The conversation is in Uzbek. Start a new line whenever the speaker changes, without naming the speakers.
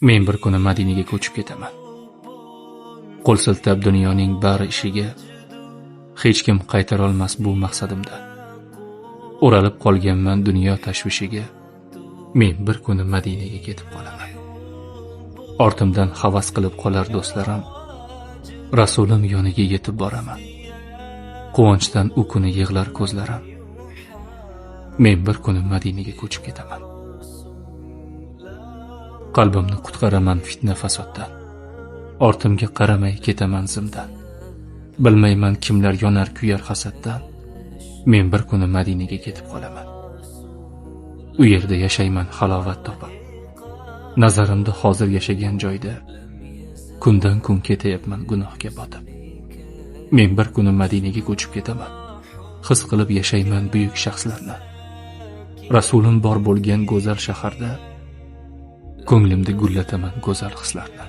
Men bir kuni Madinaga ko'chib ketaman. Qo'l siltab dunyoning bari ishiga, hech kim qaytara olmas bu maqsadimda. O'ralib qolganman dunyo tashvishiga, men bir kuni Madinaga ketib qolaman. Ortimdan havas qilib qolar do'stlarim, Rasulim yoniga yetib boraman. Quvonchdan u kuni yig'lar ko'zlarim. Men bir kuni Madinaga ko'chib ketaman. Qalbimni qutqaraman fitna fasoddan. Ortimga qaramay ketaman zimdan. Bilmayman kimlar yonar kuyar hasaddan. Men bir kuni Madinaga ketib qolaman. U yerda yashayman halovat topib. Nazarimda hozir yashagan joyda kundan kun ketayapman gunohga botib. Men bir kuni Madinaga ko'chib ketaman. His qilib yashayman buyuk shaxslarni. Rasulim bor bo'lgan go'zal shaharda ko'nglimda gullataman go'zal hislarni.